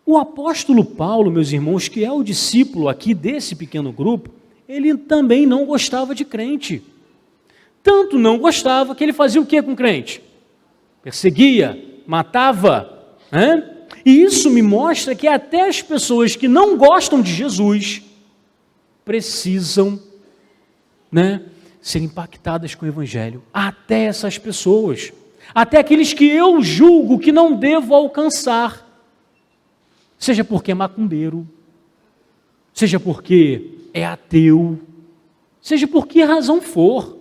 O apóstolo Paulo, meus irmãos, que é o discípulo aqui desse pequeno grupo, ele também não gostava de crente. Tanto não gostava que ele fazia o que com crente? Perseguia, matava, né? E isso me mostra que até as pessoas que não gostam de Jesus precisam, né, ser impactadas com o Evangelho. Até essas pessoas, até aqueles que eu julgo que não devo alcançar, seja porque é macumbeiro, seja porque é ateu, seja por que razão for,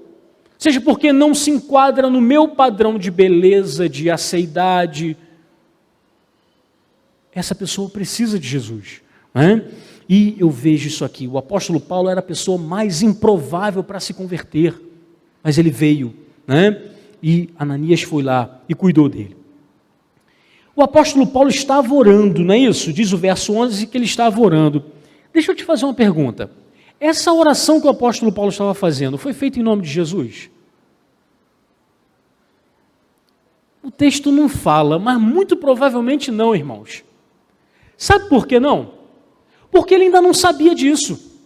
seja porque não se enquadra no meu padrão de beleza, de aceidade, essa pessoa precisa de Jesus, né? E eu vejo isso aqui, o apóstolo Paulo era a pessoa mais improvável para se converter, mas ele veio, né? E Ananias foi lá e cuidou dele. O apóstolo Paulo estava orando, não é isso? Diz o verso 11 que ele estava orando. Deixa eu te fazer uma pergunta. Essa oração que o apóstolo Paulo estava fazendo foi feita em nome de Jesus? O texto não fala, mas muito provavelmente não, irmãos. Sabe por que não? Porque ele ainda não sabia disso.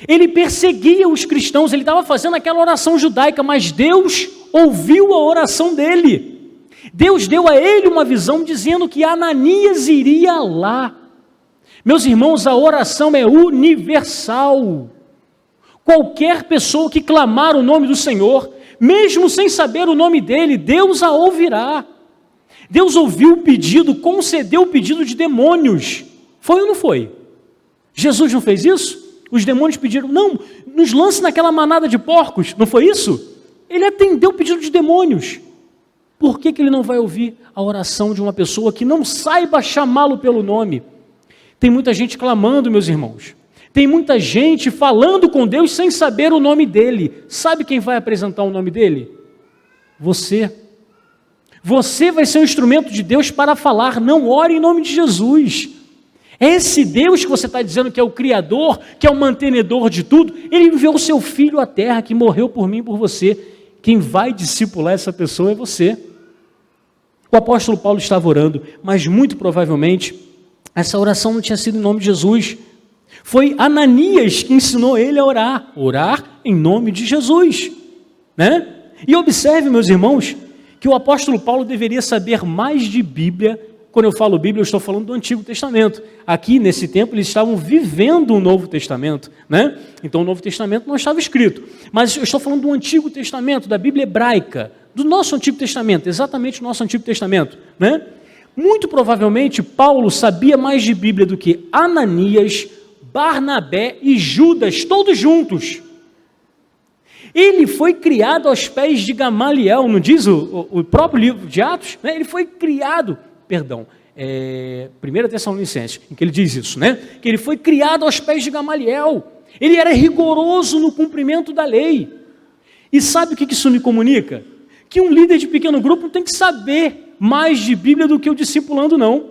Ele perseguia os cristãos, ele estava fazendo aquela oração judaica, mas Deus ouviu a oração dele. Deus deu a ele uma visão dizendo que Ananias iria lá. Meus irmãos, a oração é universal. Qualquer pessoa que clamar o nome do Senhor, mesmo sem saber o nome dele, Deus a ouvirá. Deus ouviu o pedido, concedeu o pedido de demônios. Foi ou não foi? Jesus não fez isso? Os demônios pediram, não, nos lance naquela manada de porcos, não foi isso? Ele atendeu o pedido de demônios. Por que ele não vai ouvir a oração de uma pessoa que não saiba chamá-lo pelo nome? Tem muita gente clamando, meus irmãos. Tem muita gente falando com Deus sem saber o nome dele. Sabe quem vai apresentar o nome dele? Você. Você vai ser um instrumento de Deus para falar, não ore em nome de Jesus. Esse Deus que você está dizendo que é o Criador, que é o mantenedor de tudo, Ele enviou o seu Filho à terra, que morreu por mim e por você. Quem vai discipular essa pessoa é você. O apóstolo Paulo estava orando, mas muito provavelmente essa oração não tinha sido em nome de Jesus. Foi Ananias que ensinou ele a orar em nome de Jesus, né? E observe, meus irmãos, que o apóstolo Paulo deveria saber mais de Bíblia. Quando eu falo Bíblia, eu estou falando do Antigo Testamento. Aqui, nesse tempo, eles estavam vivendo o Novo Testamento, né? Então, o Novo Testamento não estava escrito. Mas eu estou falando do Antigo Testamento, da Bíblia hebraica, do nosso Antigo Testamento, exatamente o nosso Antigo Testamento, né? Muito provavelmente, Paulo sabia mais de Bíblia do que Ananias, Barnabé e Judas, todos juntos. Ele foi criado aos pés de Gamaliel, não diz o próprio livro de Atos? Né? Ele foi criado, 1 Tessalonicenses, em que ele diz isso, né? Que ele foi criado aos pés de Gamaliel. Ele era rigoroso no cumprimento da lei. E sabe o que isso me comunica? Que um líder de pequeno grupo não tem que saber mais de Bíblia do que o discipulando, não.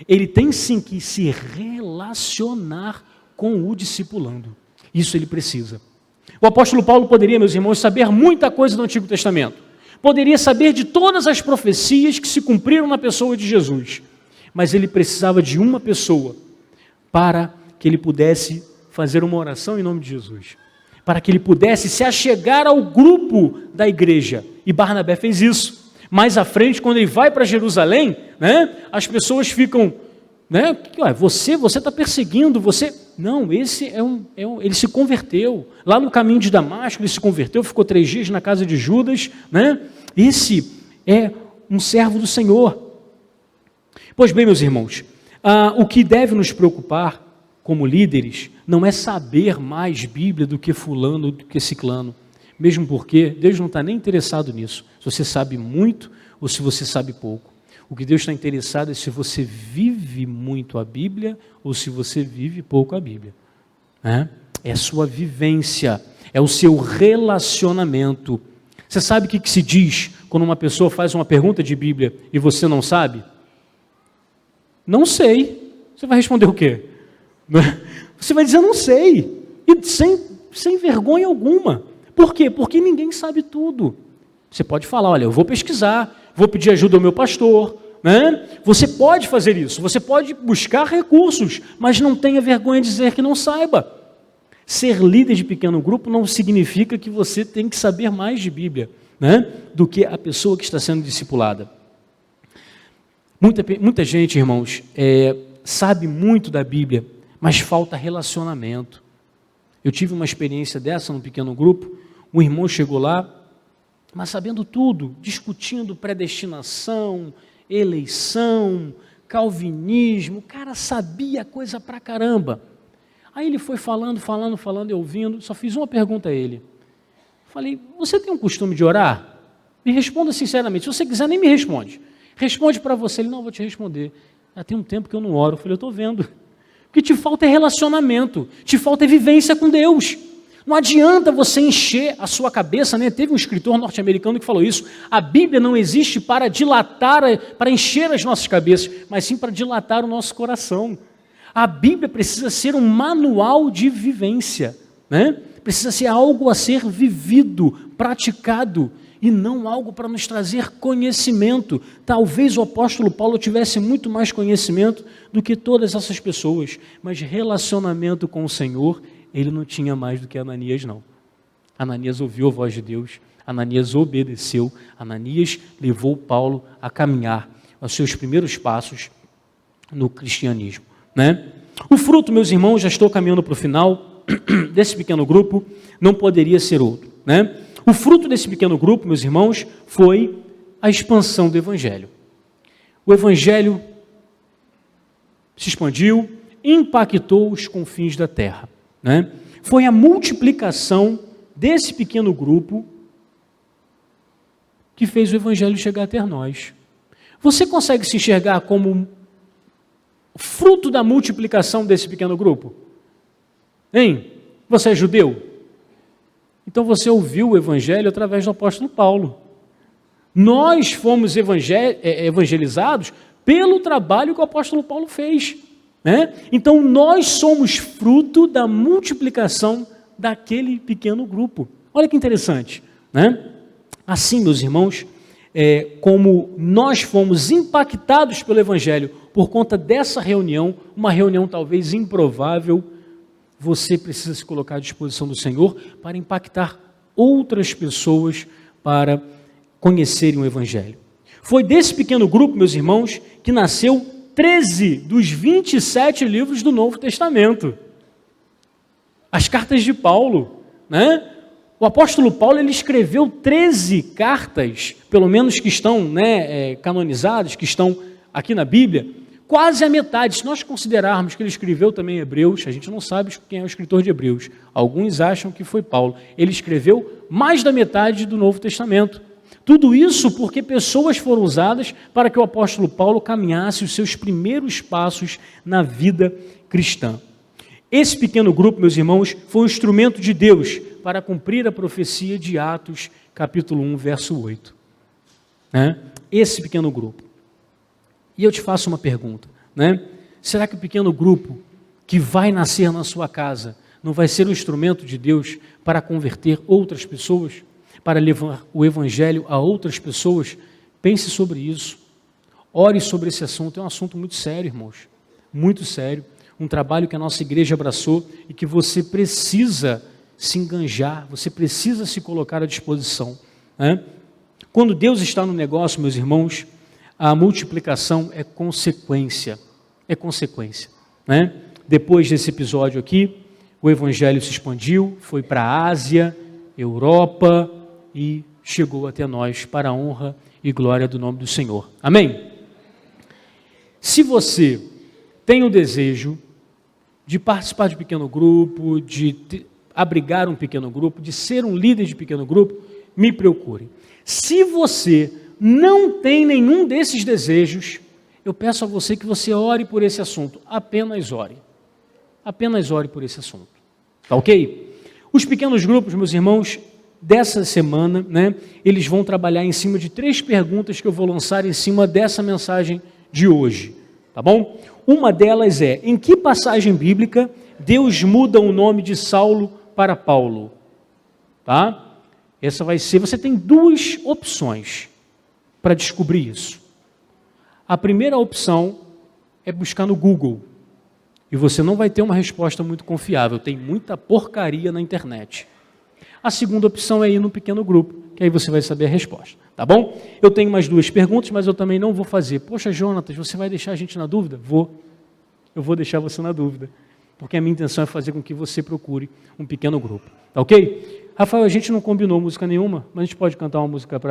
Ele tem sim que se relacionar com o discipulando. Isso ele precisa. O apóstolo Paulo poderia, meus irmãos, saber muita coisa do Antigo Testamento. Poderia saber de todas as profecias que se cumpriram na pessoa de Jesus. Mas ele precisava de uma pessoa para que ele pudesse fazer uma oração em nome de Jesus. Para que ele pudesse se achegar ao grupo da igreja. E Barnabé fez isso. Mais à frente, quando ele vai para Jerusalém, né, as pessoas ficam, né, você está perseguindo, você... Não, esse ele se converteu. Lá no caminho de Damasco, ele se converteu, ficou 3 dias na casa de Judas, né? Esse é um servo do Senhor. Pois bem, meus irmãos, o que deve nos preocupar como líderes não é saber mais Bíblia do que fulano, do que ciclano. Mesmo porque Deus não está nem interessado nisso. Se você sabe muito ou se você sabe pouco. O que Deus está interessado é se você vive muito a Bíblia ou se você vive pouco a Bíblia. É a sua vivência, é o seu relacionamento. Você sabe o que se diz quando uma pessoa faz uma pergunta de Bíblia e você não sabe? Não sei. Você vai responder o quê? Você vai dizer não sei. E sem vergonha alguma. Por quê? Porque ninguém sabe tudo. Você pode falar, olha, eu vou pesquisar, vou pedir ajuda ao meu pastor, né? Você pode fazer isso, você pode buscar recursos, mas não tenha vergonha de dizer que não saiba. Ser líder de pequeno grupo não significa que você tem que saber mais de Bíblia, né, do que a pessoa que está sendo discipulada. Muita gente, irmãos, sabe muito da Bíblia, mas falta relacionamento. Eu tive uma experiência dessa num pequeno grupo, um irmão chegou lá, mas sabendo tudo, discutindo predestinação, eleição, calvinismo, o cara sabia coisa pra caramba. Aí ele foi falando, eu ouvindo, só fiz uma pergunta a ele. Falei, você tem um costume de orar? Me responda sinceramente, se você quiser nem me responde. Responde para você. Ele, não, vou te responder. Tem um tempo que eu não oro. Eu falei, eu estou vendo. O que te falta é relacionamento, te falta é vivência com Deus. Não adianta você encher a sua cabeça, né? Teve um escritor norte-americano que falou isso, a Bíblia não existe para dilatar, para encher as nossas cabeças, mas sim para dilatar o nosso coração. A Bíblia precisa ser um manual de vivência, né? Precisa ser algo a ser vivido, praticado, e não algo para nos trazer conhecimento. Talvez o apóstolo Paulo tivesse muito mais conhecimento do que todas essas pessoas, mas relacionamento com o Senhor, ele não tinha mais do que Ananias, não. Ananias ouviu a voz de Deus, Ananias obedeceu, Ananias levou Paulo a caminhar os seus primeiros passos no cristianismo, né? O fruto, meus irmãos, já estou caminhando para o final desse pequeno grupo, não poderia ser outro, né? O fruto desse pequeno grupo, meus irmãos, foi a expansão do Evangelho. O Evangelho se expandiu, impactou os confins da terra, né? Foi a multiplicação desse pequeno grupo que fez o Evangelho chegar até nós. Você consegue se enxergar como fruto da multiplicação desse pequeno grupo? Hein? Você é judeu? Então você ouviu o Evangelho através do apóstolo Paulo. Nós fomos evangelizados pelo trabalho que o apóstolo Paulo fez, né? Então nós somos fruto da multiplicação daquele pequeno grupo. Olha que interessante, né? Assim, meus irmãos, como nós fomos impactados pelo Evangelho por conta dessa reunião, uma reunião talvez improvável, você precisa se colocar à disposição do Senhor para impactar outras pessoas para conhecerem o Evangelho. Foi desse pequeno grupo, meus irmãos, que nasceu 13 dos 27 livros do Novo Testamento. As cartas de Paulo, né? O apóstolo Paulo, ele escreveu 13 cartas, pelo menos que estão, canonizadas, que estão aqui na Bíblia, quase a metade. Se nós considerarmos que ele escreveu também Hebreus, a gente não sabe quem é o escritor de Hebreus. Alguns acham que foi Paulo. Ele escreveu mais da metade do Novo Testamento. Tudo isso porque pessoas foram usadas para que o apóstolo Paulo caminhasse os seus primeiros passos na vida cristã. Esse pequeno grupo, meus irmãos, foi um instrumento de Deus para cumprir a profecia de Atos, capítulo 1, verso 8. Esse pequeno grupo. E eu te faço uma pergunta, né? Será que o pequeno grupo que vai nascer na sua casa não vai ser um instrumento de Deus para converter outras pessoas, para levar o Evangelho a outras pessoas? Pense sobre isso. Ore sobre esse assunto. É um assunto muito sério, irmãos. Muito sério. Um trabalho que a nossa igreja abraçou e que você precisa se enganjar, você precisa se colocar à disposição, né? Quando Deus está no negócio, meus irmãos, a multiplicação é consequência, né? Depois desse episódio aqui, o Evangelho se expandiu, foi para a Ásia, Europa e chegou até nós para a honra e glória do nome do Senhor. Amém? Se você tem o desejo de participar de pequeno grupo, de abrigar um pequeno grupo, de ser um líder de pequeno grupo, me procure. Se você não tem nenhum desses desejos, eu peço a você que você ore por esse assunto. Apenas ore. Apenas ore por esse assunto. Tá ok? Os pequenos grupos, meus irmãos, dessa semana, né, eles vão trabalhar em cima de 3 perguntas que eu vou lançar em cima dessa mensagem de hoje. Tá bom? Uma delas é, em que passagem bíblica Deus muda o nome de Saulo para Paulo, tá? Essa vai ser, você tem duas opções para descobrir isso. A primeira opção é buscar no Google. E você não vai ter uma resposta muito confiável, tem muita porcaria na internet. A segunda opção é ir no pequeno grupo, que aí você vai saber a resposta, tá bom? Eu tenho mais duas perguntas, mas eu também não vou fazer. Poxa, Jonatas, você vai deixar a gente na dúvida? Vou. Eu vou deixar você na dúvida, porque a minha intenção é fazer com que você procure um pequeno grupo, tá ok? Rafael, a gente não combinou música nenhuma, mas a gente pode cantar uma música para